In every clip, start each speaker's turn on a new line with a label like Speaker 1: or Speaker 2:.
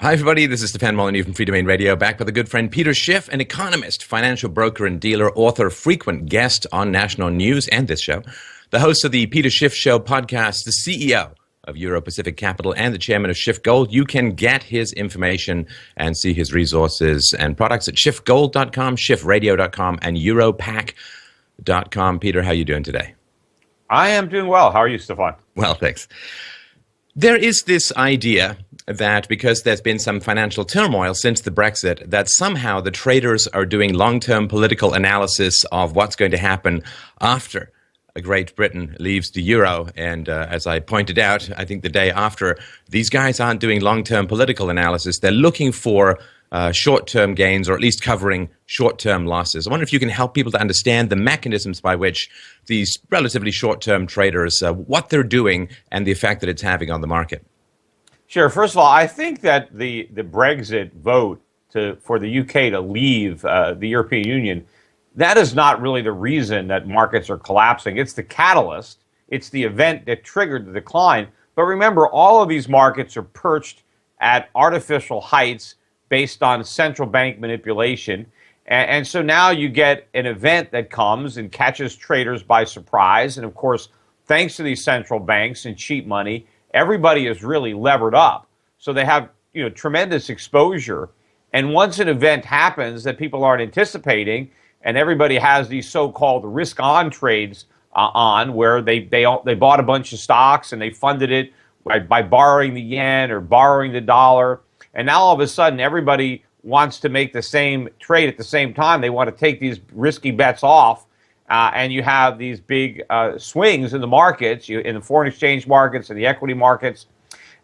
Speaker 1: Hi, everybody. This is Stefan Molyneux from Free Domain Radio, back with a good friend, Peter Schiff, an economist, financial broker and dealer, author, frequent guest on national news and this show, the host of the Peter Schiff Show podcast, the CEO of Euro-Pacific Capital, and the chairman of Schiff Gold. You can get his information and see his resources and products at schiffgold.com, schiffradio.com, and europac.com. Peter, how are you doing today?
Speaker 2: I am doing well. How are you, Stefan?
Speaker 1: Well, thanks. There is this idea that because there's been some financial turmoil since the Brexit, that somehow the traders are doing long-term political analysis of what's going to happen after Great Britain leaves the euro. And as I pointed out, I think the day after, these guys aren't doing long-term political analysis. They're looking for short-term gains, or at least covering short-term losses. I wonder if you can help people to understand the mechanisms by which these relatively short-term traders, what they're doing and the effect that it's having on the market.
Speaker 2: Sure. First of all, I think that the Brexit vote for the UK to leave the European Union, that is not really the reason that markets are collapsing. It's the catalyst. It's the event that triggered the decline. But remember, all of these markets are perched at artificial heights based on central bank manipulation. And so now you get an event that comes and catches traders by surprise. And of course, thanks to these central banks and cheap money, everybody is really levered up. So they have, tremendous exposure. And once an event happens that people aren't anticipating, and everybody has these so-called risk-on trades on, where they bought a bunch of stocks and they funded it by borrowing the yen or borrowing the dollar. And now all of a sudden, everybody wants to make the same trade at the same time. They want to take these risky bets off. And you have these big swings in the markets, in the foreign exchange markets and the equity markets.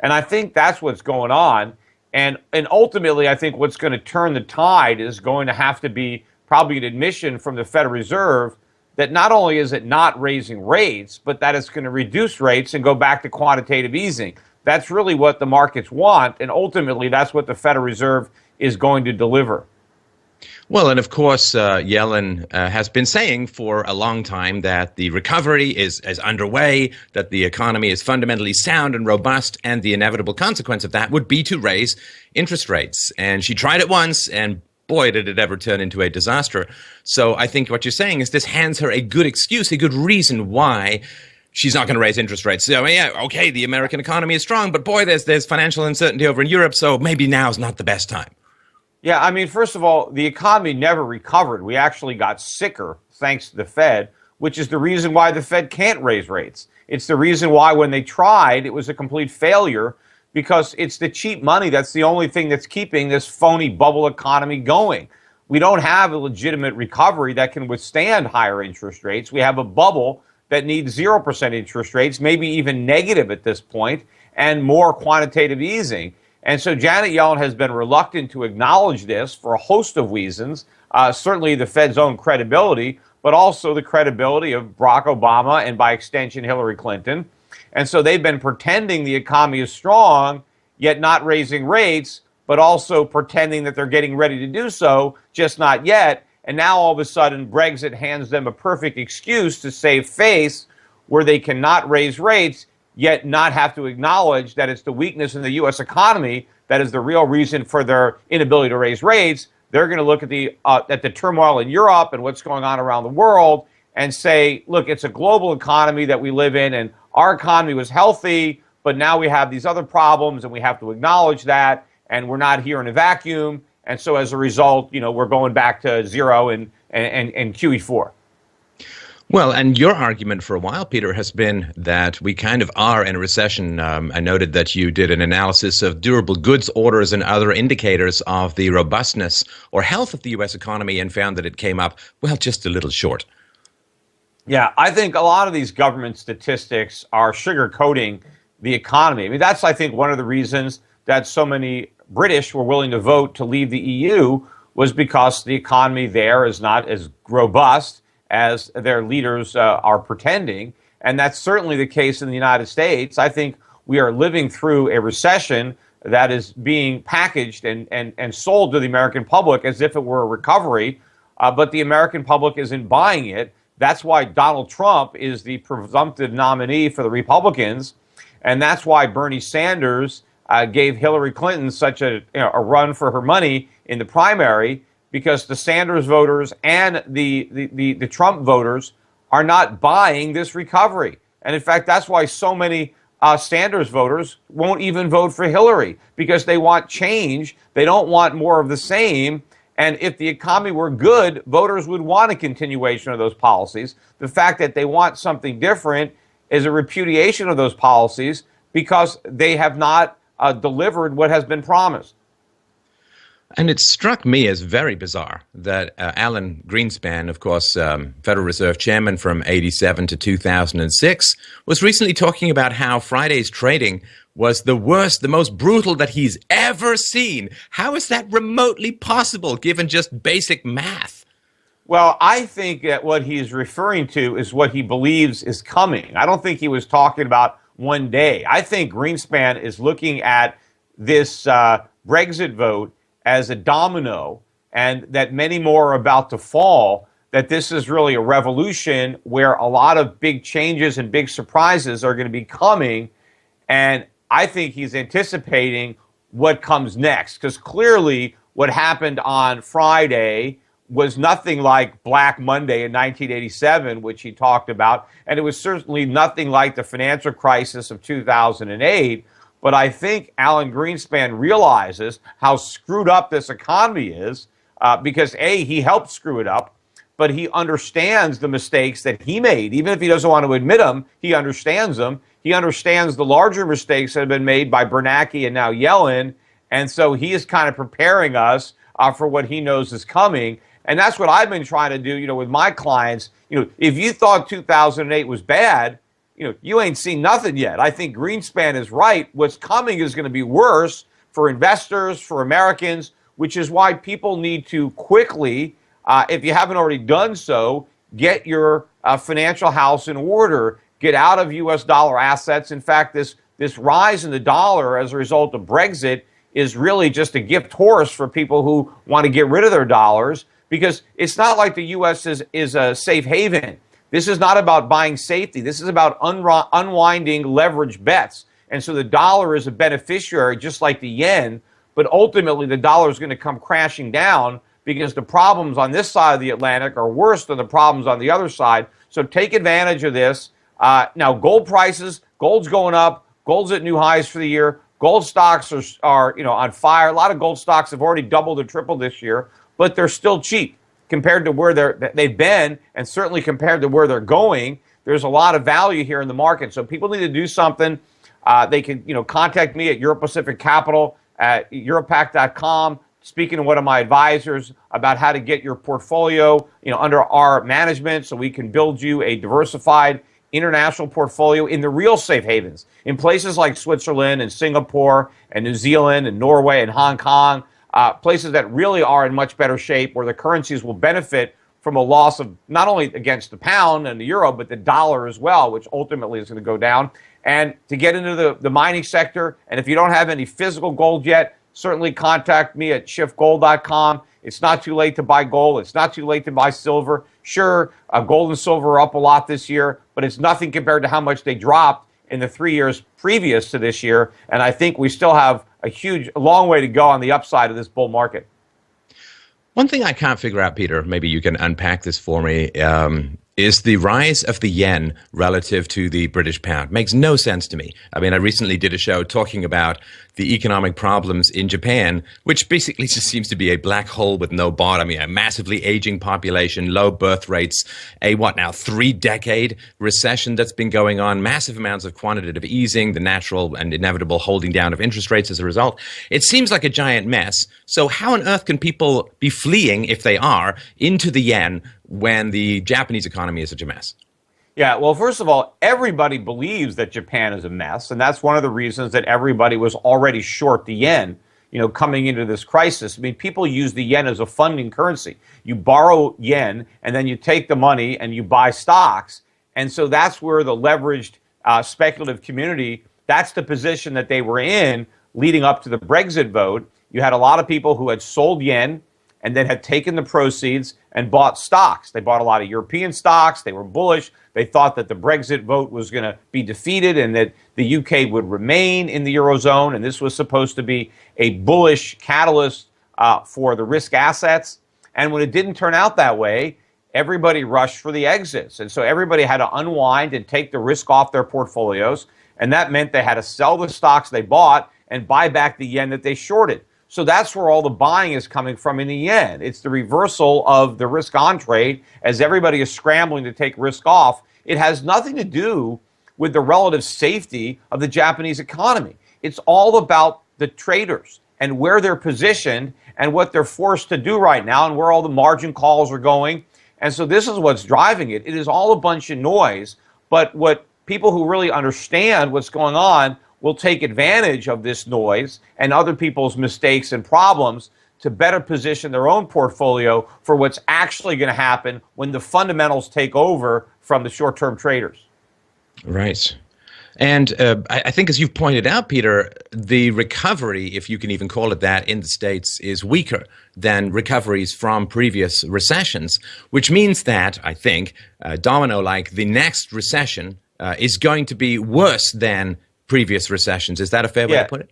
Speaker 2: And I think that's what's going on. And ultimately, I think what's going to turn the tide is going to have to be probably an admission from the Federal Reserve that not only is it not raising rates, but that it's going to reduce rates and go back to quantitative easing. That's really what the markets want. And ultimately, that's what the Federal Reserve is going to deliver.
Speaker 1: Well, and of course, Yellen has been saying for a long time that the recovery is underway, that the economy is fundamentally sound and robust, and the inevitable consequence of that would be to raise interest rates. And she tried it once, and boy, did it ever turn into a disaster. So I think what you're saying is this hands her a good excuse, a good reason why she's not going to raise interest rates. So, yeah, okay, the American economy is strong, but boy, there's financial uncertainty over in Europe, so maybe now's not the best time.
Speaker 2: Yeah, I mean, first of all, the economy never recovered. We actually got sicker thanks to the Fed, which is the reason why the Fed can't raise rates. It's the reason why when they tried, it was a complete failure, because it's the cheap money that's the only thing that's keeping this phony bubble economy going. We don't have a legitimate recovery that can withstand higher interest rates. We have a bubble that needs 0% interest rates, maybe even negative at this point, and more quantitative easing. And so Janet Yellen has been reluctant to acknowledge this for a host of reasons, certainly the Fed's own credibility, but also the credibility of Barack Obama and, by extension, Hillary Clinton. And so they've been pretending the economy is strong, yet not raising rates, but also pretending that they're getting ready to do so, just not yet. And now all of a sudden, Brexit hands them a perfect excuse to save face, where they cannot raise rates, yet not have to acknowledge that it's the weakness in the U.S. economy that is the real reason for their inability to raise rates. They're going to look at the turmoil in Europe and what's going on around the world and say, look, it's a global economy that we live in, and our economy was healthy, but now we have these other problems, and we have to acknowledge that, and we're not here in a vacuum. And so as a result, we're going back to zero and QE4.
Speaker 1: Well, and your argument for a while, Peter, has been that we kind of are in a recession. I noted that you did an analysis of durable goods orders and other indicators of the robustness or health of the U.S. economy and found that it came up, well, just a little short.
Speaker 2: Yeah, I think a lot of these government statistics are sugarcoating the economy. I mean, that's, I think, one of the reasons that so many British were willing to vote to leave the EU, was because the economy there is not as robust as their leaders are pretending. And that's certainly the case in the United States. I think we are living through a recession that is being packaged and sold to the American public as if it were a recovery, but the American public isn't buying it. That's why Donald Trump is the presumptive nominee for the Republicans, and that's why Bernie Sanders gave Hillary Clinton such a run for her money in the primary, because the Sanders voters and the Trump voters are not buying this recovery. And in fact, that's why so many Sanders voters won't even vote for Hillary, because they want change. They don't want more of the same. And if the economy were good, voters would want a continuation of those policies. The fact that they want something different is a repudiation of those policies, because they have not delivered what has been promised.
Speaker 1: And it struck me as very bizarre that Alan Greenspan, of course, Federal Reserve Chairman from 87 to 2006, was recently talking about how Friday's trading was the worst, the most brutal that he's ever seen. How is that remotely possible, given just basic math?
Speaker 2: Well, I think that what he's referring to is what he believes is coming. I don't think he was talking about one day. I think Greenspan is looking at this Brexit vote as a domino, and that many more are about to fall, that this is really a revolution where a lot of big changes and big surprises are going to be coming. And I think he's anticipating what comes next, because clearly what happened on Friday was nothing like Black Monday in 1987, which he talked about, and it was certainly nothing like the financial crisis of 2008. But I think Alan Greenspan realizes how screwed up this economy is, because A, he helped screw it up, but he understands the mistakes that he made. Even if he doesn't want to admit them, he understands them. He understands the larger mistakes that have been made by Bernanke and now Yellen. And so he is kind of preparing us for what he knows is coming. And that's what I've been trying to do, with my clients. If you thought 2008 was bad, you ain't seen nothing yet. I think Greenspan is right. What's coming is going to be worse for investors, for Americans, which is why people need to quickly, if you haven't already done so, get your financial house in order. Get out of U.S. dollar assets. In fact, this rise in the dollar as a result of Brexit is really just a gift horse for people who want to get rid of their dollars, because it's not like the U.S. is a safe haven. This is not about buying safety. This is about unwinding leverage bets. And so the dollar is a beneficiary, just like the yen. But ultimately, the dollar is going to come crashing down, because the problems on this side of the Atlantic are worse than the problems on the other side. So take advantage of this. Now, gold prices, gold's going up. Gold's at new highs for the year. Gold stocks are on fire. A lot of gold stocks have already doubled or tripled this year, but they're still cheap compared to where they've been, and certainly compared to where they're going. There's a lot of value here in the market. So people need to do something. They can contact me at Euro Pacific Capital at Europac.com, speaking to one of my advisors about how to get your portfolio under our management, so we can build you a diversified international portfolio in the real safe havens, in places like Switzerland and Singapore and New Zealand and Norway and Hong Kong. Places that really are in much better shape, where the currencies will benefit from a loss of not only against the pound and the euro, but the dollar as well, which ultimately is going to go down. And to get into the mining sector, and if you don't have any physical gold yet, certainly contact me at schiffgold.com. It's not too late to buy gold. It's not too late to buy silver. Sure, gold and silver are up a lot this year, but it's nothing compared to how much they dropped in the 3 years previous to this year. And I think we still have a long way to go on the upside of this bull market.
Speaker 1: One thing I can't figure out, Peter, maybe you can unpack this for me, is the rise of the yen relative to the British pound. Makes no sense to me. I mean, I recently did a show talking about the economic problems in Japan, which basically just seems to be a black hole with no bottom. A massively aging population, low birth rates, a 3-decade recession that's been going on, massive amounts of quantitative easing, the natural and inevitable holding down of interest rates as a result. It seems like a giant mess. So how on earth can people be fleeing, if they are, into the yen when the Japanese economy is such a mess?
Speaker 2: Yeah, well, first of all, everybody believes that Japan is a mess, and that's one of the reasons that everybody was already short the yen, coming into this crisis. I mean, people use the yen as a funding currency. You borrow yen, and then you take the money and you buy stocks. And so that's where the leveraged speculative community, that's the position that they were in leading up to the Brexit vote. You had a lot of people who had sold yen and then had taken the proceeds and bought stocks. They bought a lot of European stocks. They were bullish. They thought that the Brexit vote was going to be defeated and that the UK would remain in the Eurozone, and this was supposed to be a bullish catalyst for the risk assets. And when it didn't turn out that way, everybody rushed for the exits. And so everybody had to unwind and take the risk off their portfolios, and that meant they had to sell the stocks they bought and buy back the yen that they shorted. So that's where all the buying is coming from in the yen. It's the reversal of the risk on trade as everybody is scrambling to take risk off. It has nothing to do with the relative safety of the Japanese economy. It's all about the traders and where they're positioned and what they're forced to do right now and where all the margin calls are going. And so this is what's driving it. It is all a bunch of noise, but what people who really understand what's going on will take advantage of this noise and other people's mistakes and problems to better position their own portfolio for what's actually going to happen when the fundamentals take over from the short-term traders.
Speaker 1: Right. And I think, as you've pointed out, Peter, the recovery, if you can even call it that, in the States is weaker than recoveries from previous recessions, which means that, I think, domino-like, the next recession is going to be worse than previous recessions. Is that a fair way to put it?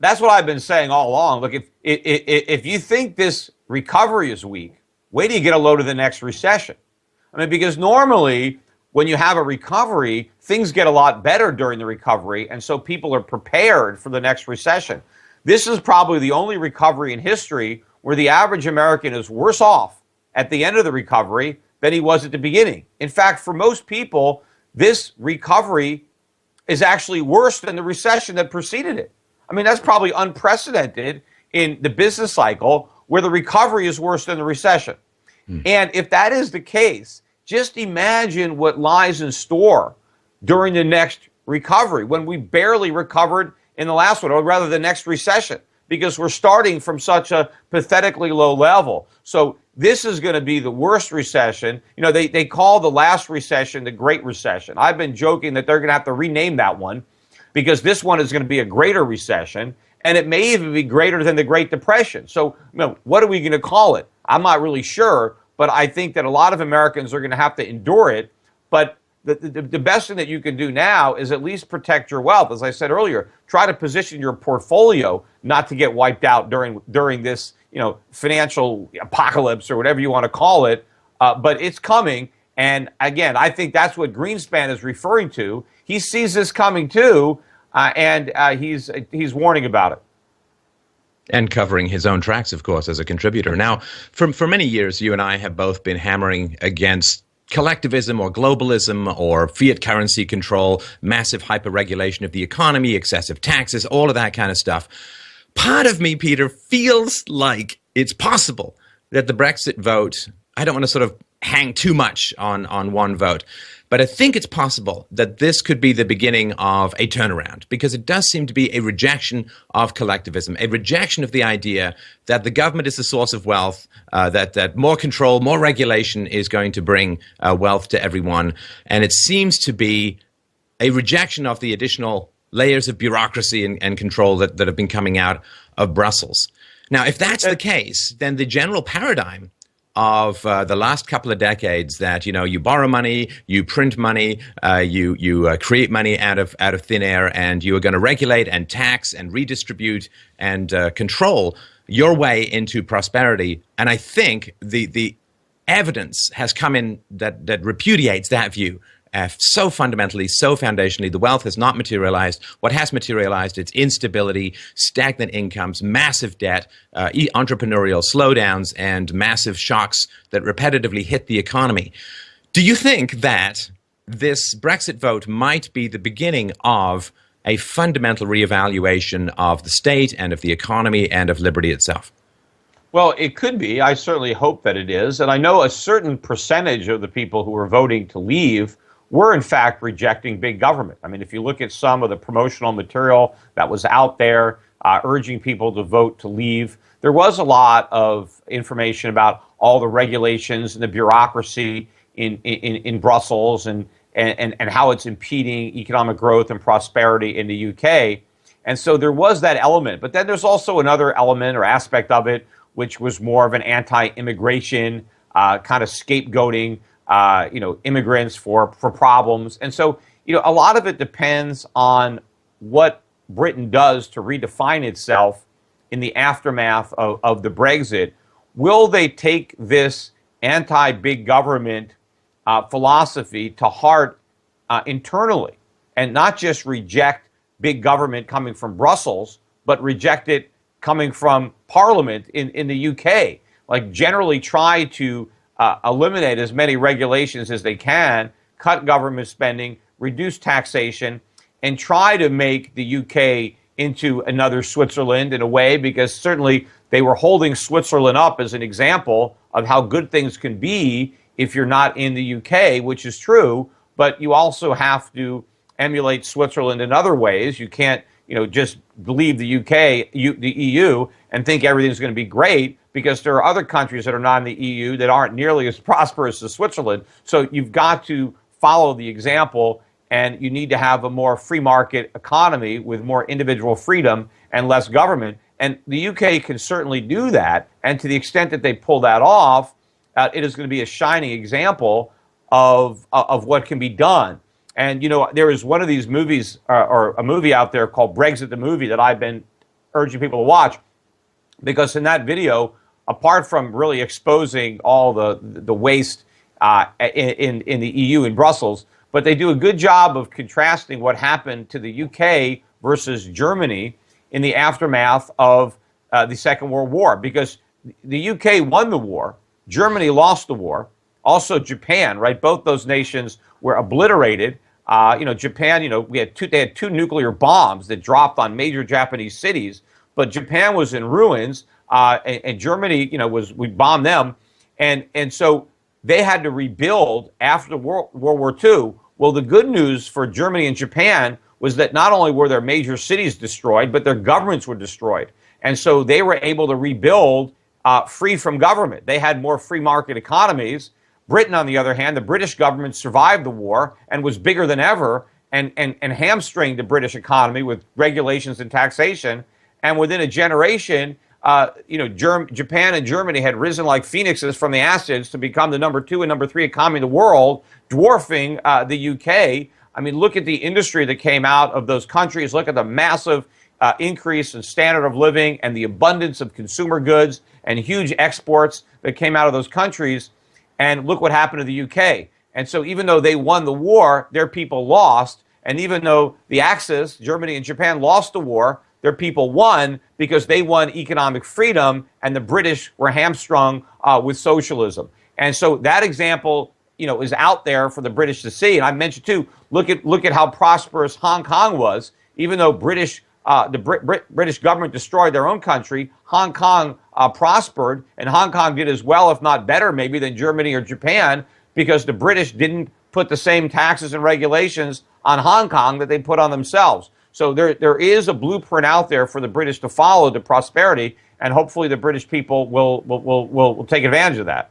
Speaker 2: That's what I've been saying all along. Look, if you think this recovery is weak, wait till you get a load of the next recession. I mean, because normally when you have a recovery, things get a lot better during the recovery, and so people are prepared for the next recession. This is probably the only recovery in history where the average American is worse off at the end of the recovery than he was at the beginning. In fact, for most people, this recovery is actually worse than the recession that preceded it. I mean, that's probably unprecedented in the business cycle where the recovery is worse than the recession. And if that is the case, just imagine what lies in store during the next recovery when we barely recovered in the last one, or rather the next recession, because we're starting from such a pathetically low level. So this is going to be the worst recession. You know, they call the last recession the Great Recession. I've been joking that they're going to have to rename that one because this one is going to be a greater recession, and it may even be greater than the Great Depression. So, you know, what are we going to call it? I'm not really sure, but I think that a lot of Americans are going to have to endure it. But the best thing that you can do now is at least protect your wealth. As I said earlier, try to position your portfolio not to get wiped out during this, you know, financial apocalypse or whatever you want to call it. But it's coming. And again, I think that's what Greenspan is referring to. He sees this coming too, and he's warning about it.
Speaker 1: And covering his own tracks, of course, as a contributor. Now, for many years, you and I have both been hammering against collectivism or globalism or fiat currency control, massive hyper-regulation of the economy, excessive taxes, all of that kind of stuff. Part of me, Peter, feels like it's possible that the Brexit vote, I don't want to sort of hang too much on one vote, but I think it's possible that this could be the beginning of a turnaround, because it does seem to be a rejection of collectivism, a rejection of the idea that the government is the source of wealth, that more control, more regulation is going to bring wealth to everyone. And it seems to be a rejection of the additional layers of bureaucracy and control that have been coming out of Brussels. Now, if that's the case, then the general paradigm of the last couple of decades that, you know, you borrow money, you print money, you create money out of thin air, and you are going to regulate and tax and redistribute and control your way into prosperity. And I think the evidence has come in that repudiates that view. So fundamentally, so foundationally, the wealth has not materialized. What has materialized, it's instability, stagnant incomes, massive debt, entrepreneurial slowdowns, and massive shocks that repetitively hit the economy. Do you think that this Brexit vote might be the beginning of a fundamental reevaluation of the state and of the economy and of liberty itself?
Speaker 2: Well, it could be. I certainly hope that it is. And I know a certain percentage of the people who are voting to leave were, in fact, rejecting big government. I mean, if you look at some of the promotional material that was out there urging people to vote to leave, there was a lot of information about all the regulations and the bureaucracy in Brussels and how it's impeding economic growth and prosperity in the UK. And so there was that element. But then there's also another element or aspect of it which was more of an anti-immigration kind of scapegoating, immigrants for problems. And so, a lot of it depends on what Britain does to redefine itself in the aftermath of the Brexit. Will they take this anti-big government philosophy to heart internally and not just reject big government coming from Brussels, but reject it coming from Parliament in the UK? Like, generally try to eliminate as many regulations as they can, cut government spending, reduce taxation, and try to make the UK into another Switzerland in a way, because certainly they were holding Switzerland up as an example of how good things can be if you're not in the UK, which is true, but you also have to emulate Switzerland in other ways. You can't, just leave the UK, the EU, and think everything's going to be great, because there are other countries that are not in the EU that aren't nearly as prosperous as Switzerland. So you've got to follow the example, and you need to have a more free market economy with more individual freedom and less government. And the UK can certainly do that. And to the extent that they pull that off, it is going to be a shining example of what can be done. And, there is one of these movies, or a movie out there called Brexit the Movie, that I've been urging people to watch, because in that video, apart from really exposing all the waste in the EU in Brussels, but they do a good job of contrasting what happened to the UK versus Germany in the aftermath of the Second World War, because the UK won the war, Germany lost the war, also Japan, right? Both those nations were obliterated. Japan, they had two nuclear bombs that dropped on major Japanese cities, but Japan was in ruins, and Germany, we bombed them, and so they had to rebuild after World War II. Well, the good news for Germany and Japan was that not only were their major cities destroyed, but their governments were destroyed. And so they were able to rebuild free from government. They had more free market economies. Britain, on the other hand, the British government survived the war and was bigger than ever, and hamstringed the British economy with regulations and taxation. And within a generation, Japan and Germany had risen like phoenixes from the ashes to become the number 2 and number 3 economy in the world, dwarfing the UK. I mean, look at the industry that came out of those countries. Look at the massive increase in standard of living and the abundance of consumer goods and huge exports that came out of those countries. And look what happened to the UK. And so even though they won the war, their people lost. And even though the Axis, Germany and Japan, lost the war, their people won, because they won economic freedom, and the British were hamstrung with socialism. And so that example, is out there for the British to see. And I mentioned too, look at how prosperous Hong Kong was. Even though the British government destroyed their own country, Hong Kong prospered, and Hong Kong did as well, if not better, maybe, than Germany or Japan, because the British didn't put the same taxes and regulations on Hong Kong that they put on themselves. So there is a blueprint out there for the British to follow to prosperity, and hopefully the British people will take advantage of that.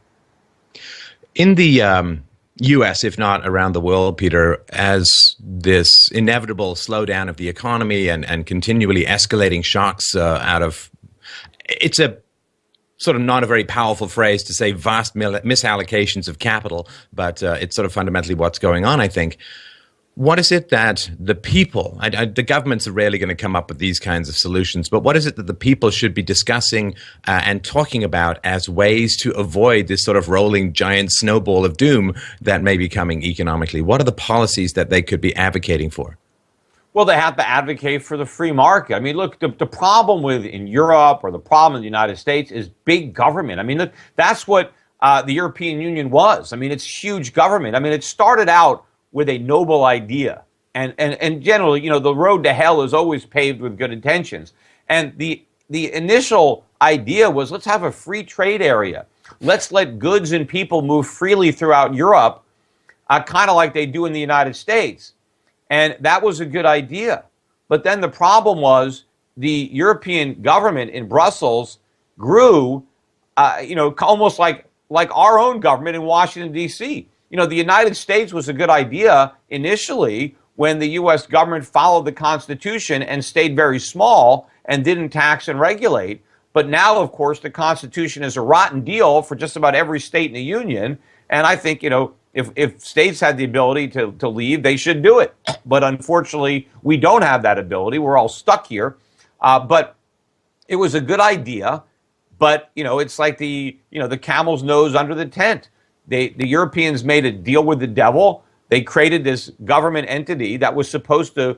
Speaker 1: In the U.S., if not around the world, Peter, as this inevitable slowdown of the economy and continually escalating shocks out of, it's a sort of not a very powerful phrase to say vast misallocations of capital, but it's sort of fundamentally what's going on, I think. What is it that the people, the governments are rarely going to come up with these kinds of solutions, but what is it that the people should be discussing and talking about as ways to avoid this sort of rolling giant snowball of doom that may be coming economically? What are the policies that they could be advocating for?
Speaker 2: Well, they have to advocate for the free market. I mean, look, the problem in Europe, or the problem in the United States, is big government. I mean, look, that's what the European Union was. I mean, it's huge government. I mean, it started out with a noble idea. And generally, the road to hell is always paved with good intentions. And the initial idea was, let's have a free trade area. Let's let goods and people move freely throughout Europe, kind of like they do in the United States. And that was a good idea. But then the problem was the European government in Brussels grew, almost like our own government in Washington, D.C. The United States was a good idea initially when the U.S. government followed the Constitution and stayed very small and didn't tax and regulate. But now, of course, the Constitution is a rotten deal for just about every state in the Union. And I think, if states had the ability to leave, they should do it. But unfortunately, we don't have that ability. We're all stuck here. But it was a good idea. But, it's like the camel's nose under the tent. The Europeans made a deal with the devil. They created this government entity that was supposed to,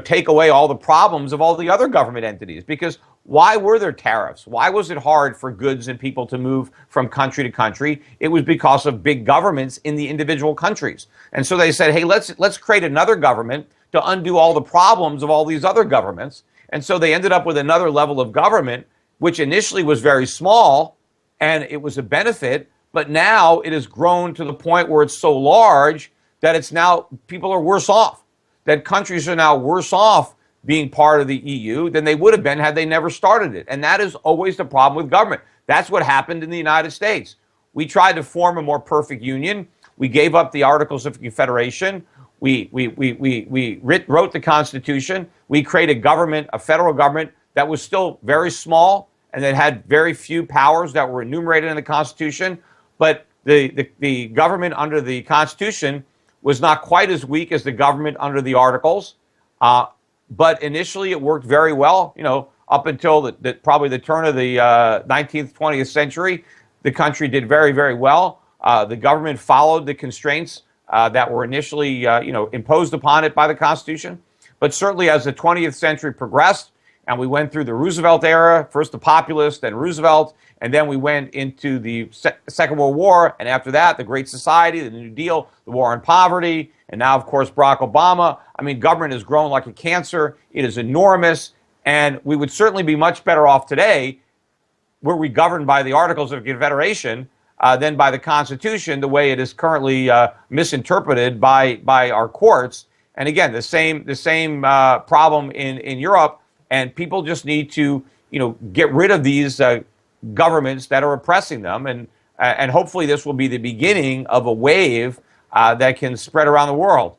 Speaker 2: take away all the problems of all the other government entities. Because why were there tariffs? Why was it hard for goods and people to move from country to country? It was because of big governments in the individual countries. And so they said, hey, let's create another government to undo all the problems of all these other governments. And so they ended up with another level of government, which initially was very small, and it was a benefit. But now it has grown to the point where it's so large that it's now people are worse off, that countries are now worse off being part of the EU than they would have been had they never started it. And that is always the problem with government. That's what happened in the United States. We tried to form a more perfect union. We gave up the Articles of Confederation. We wrote the Constitution. We created government, a federal government that was still very small and that had very few powers that were enumerated in the Constitution. But the government under the Constitution was not quite as weak as the government under the Articles. But initially, it worked very well. Up until probably the turn of the 19th, 20th century, the country did very, very well. The government followed the constraints that were initially, imposed upon it by the Constitution. But certainly, as the 20th century progressed, and we went through the Roosevelt era, first the populist, then Roosevelt, and then we went into the Second World War, and after that, the Great Society, the New Deal, the war on poverty, and now, of course, Barack Obama. I mean, government has grown like a cancer. It is enormous, and we would certainly be much better off today were we governed by the Articles of Confederation than by the Constitution, the way it is currently misinterpreted by our courts. And again, the same problem in Europe, and people just need to get rid of these governments that are oppressing them, and hopefully this will be the beginning of a wave that can spread around the world.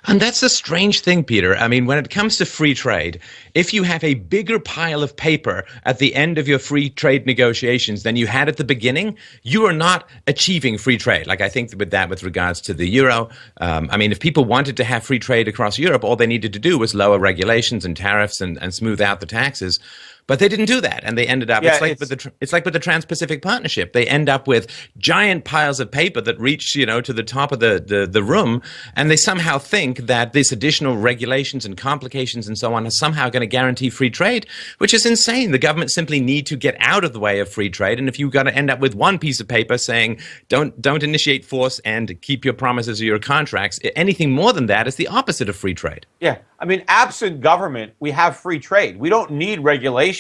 Speaker 1: And that's a strange thing, Peter. I mean, when it comes to free trade, if you have a bigger pile of paper at the end of your free trade negotiations than you had at the beginning, you are not achieving free trade. Like I think with regards to the euro, I mean, if people wanted to have free trade across Europe, all they needed to do was lower regulations and tariffs and smooth out the taxes. But they didn't do that, and they ended up.
Speaker 2: Yeah,
Speaker 1: it's like with the Trans-Pacific Partnership. They end up with giant piles of paper that reach, to the top of the room, and they somehow think that this additional regulations and complications and so on are somehow going to guarantee free trade, which is insane. The government simply need to get out of the way of free trade, and if you've got to end up with one piece of paper saying don't initiate force and keep your promises or your contracts, anything more than that is the opposite of free trade.
Speaker 2: Yeah, I mean, absent government, we have free trade. We don't need regulations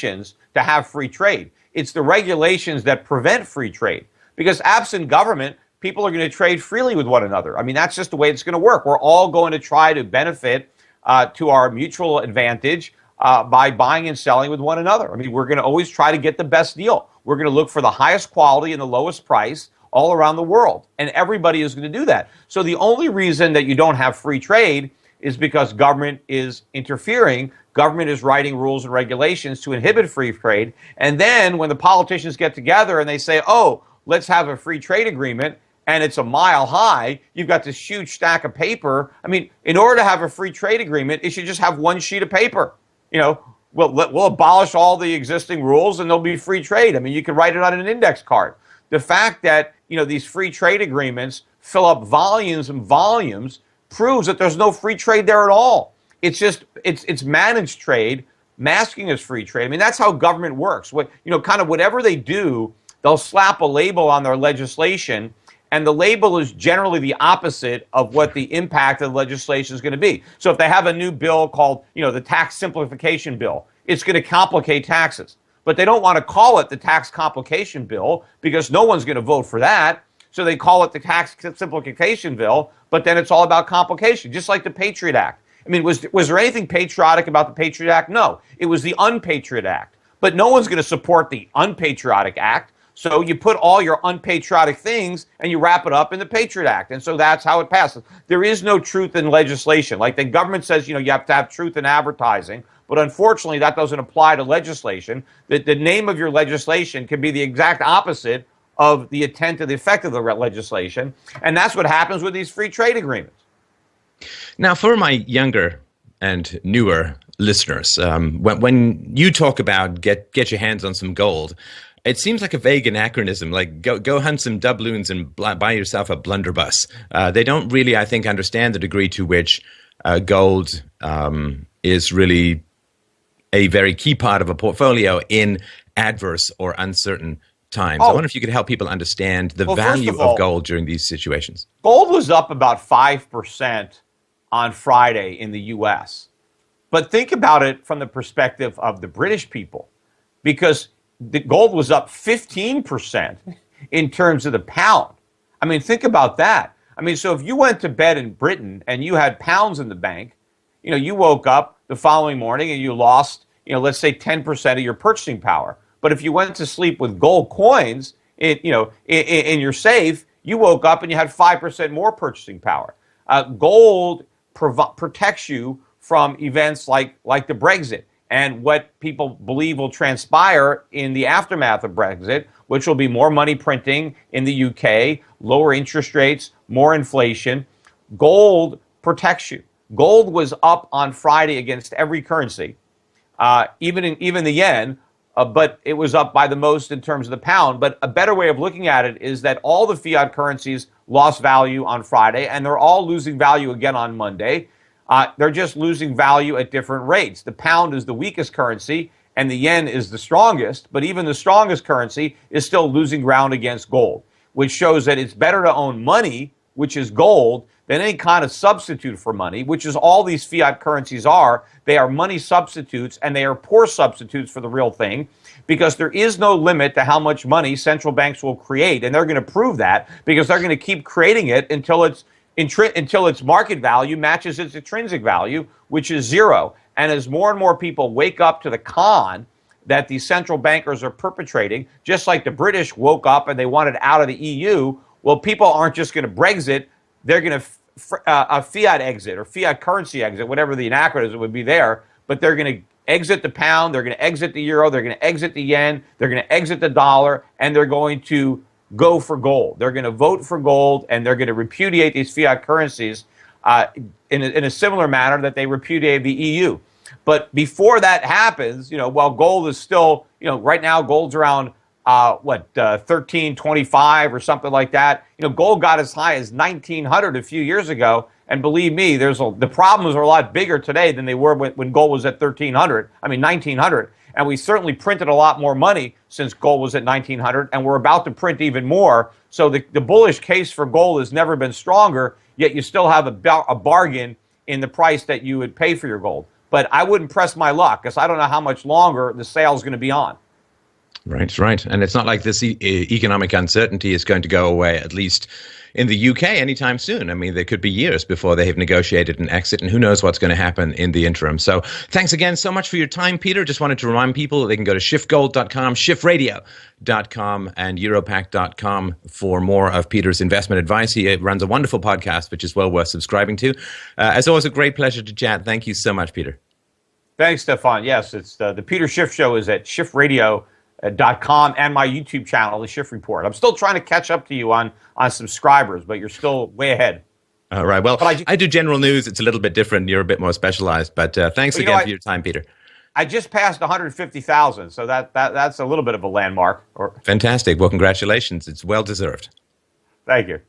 Speaker 2: to have free trade. It's the regulations that prevent free trade. Because absent government, people are going to trade freely with one another. I mean, that's just the way it's going to work. We're all going to try to benefit to our mutual advantage by buying and selling with one another. I mean, we're going to always try to get the best deal. We're going to look for the highest quality and the lowest price all around the world. And everybody is going to do that. So the only reason that you don't have free trade is because government is interfering. Government is writing rules and regulations to inhibit free trade. And then when the politicians get together and they say, oh, let's have a free trade agreement, and it's a mile high, you've got this huge stack of paper. I mean, in order to have a free trade agreement, it should just have one sheet of paper. We'll abolish all the existing rules and there'll be free trade. I mean, you can write it on an index card. The fact that, these free trade agreements fill up volumes and volumes proves that there's no free trade there at all. It's just it's managed trade masking as free trade. I mean, that's how government works. Kind of whatever they do, they'll slap a label on their legislation, and the label is generally the opposite of what the impact of the legislation is going to be. So if they have a new bill called, the tax simplification bill, it's going to complicate taxes. But they don't want to call it the tax complication bill because no one's going to vote for that. So they call it the tax simplification bill, but then it's all about complication, just like the Patriot Act. I mean, was there anything patriotic about the Patriot Act? No. It was the Unpatriot Act. But no one's going to support the unpatriotic act. So you put all your unpatriotic things and you wrap it up in the Patriot Act. And so that's how it passes. There is no truth in legislation. Like the government says, you have to have truth in advertising. But unfortunately, that doesn't apply to legislation. The name of your legislation can be the exact opposite of the intent or the effect of the legislation. And that's what happens with these free trade agreements.
Speaker 1: Now, for my younger and newer listeners, when you talk about get your hands on some gold, it seems like a vague anachronism, like go hunt some doubloons and buy yourself a blunderbuss. They don't really, I think, understand the degree to which gold is really a very key part of a portfolio in adverse or uncertain times. I wonder if you could help people understand the value of gold during these situations.
Speaker 2: Gold was up about 5% on Friday in the U.S. But think about it from the perspective of the British people, because the gold was up 15% in terms of the pound. I mean, think about that. I mean, so if you went to bed in Britain and you had pounds in the bank, you woke up the following morning and you lost, let's say 10% of your purchasing power. But if you went to sleep with gold coins, in your safe, you woke up and you had 5% more purchasing power. Gold protects you from events like the Brexit and what people believe will transpire in the aftermath of Brexit, which will be more money printing in the UK, lower interest rates, more inflation. Gold protects you. Gold was up on Friday against every currency, even the yen. But it was up by the most in terms of the pound. But a better way of looking at it is that all the fiat currencies lost value on Friday, and they're all losing value again on Monday. They're just losing value at different rates. The pound is the weakest currency, and the yen is the strongest. But even the strongest currency is still losing ground against gold, which shows that it's better to own money, which is gold, than any kind of substitute for money, which is all these fiat currencies are. They are money substitutes, and they are poor substitutes for the real thing, because there is no limit to how much money central banks will create, and they're going to prove that, because they're going to keep creating it until its market value matches its intrinsic value, which is zero. And as more and more people wake up to the con that these central bankers are perpetrating, just like the British woke up and they wanted out of the EU, well, people aren't just going to Brexit. They're going to a fiat exit or fiat currency exit, whatever the anachronism would be there, but they're going to exit the pound, they're going to exit the euro, they're going to exit the yen, they're going to exit the dollar, and they're going to go for gold. They're going to vote for gold, and they're going to repudiate these fiat currencies in a similar manner that they repudiated the EU. But before that happens, while gold is still, right now gold's around 1325 or something like that. Gold got as high as 1900 a few years ago, and believe me, the problems are a lot bigger today than they were when gold was at 1900. And we certainly printed a lot more money since gold was at 1900, and we're about to print even more. So the bullish case for gold has never been stronger, yet you still have a bargain in the price that you would pay for your gold. But I wouldn't press my luck, because I don't know how much longer the sale is going to be on.
Speaker 1: Right. And it's not like this economic uncertainty is going to go away, at least in the UK, anytime soon. I mean, there could be years before they have negotiated an exit, and who knows what's going to happen in the interim. So thanks again so much for your time, Peter. Just wanted to remind people they can go to shiftgold.com, shiftradio.com, and europac.com for more of Peter's investment advice. He runs a wonderful podcast, which is well worth subscribing to. As always, a great pleasure to chat. Thank you so much, Peter.
Speaker 2: Thanks, Stefan. Yes, it's the Peter Schiff Show is at shiftradio.com and my YouTube channel, The Schiff Report. I'm still trying to catch up to you on subscribers, but you're still way ahead.
Speaker 1: All right. Well, I do general news. It's a little bit different. You're a bit more specialized. But thanks again for your time, Peter.
Speaker 2: I just passed 150,000, so that's a little bit of a landmark.
Speaker 1: Fantastic. Well, congratulations. It's well deserved.
Speaker 2: Thank you.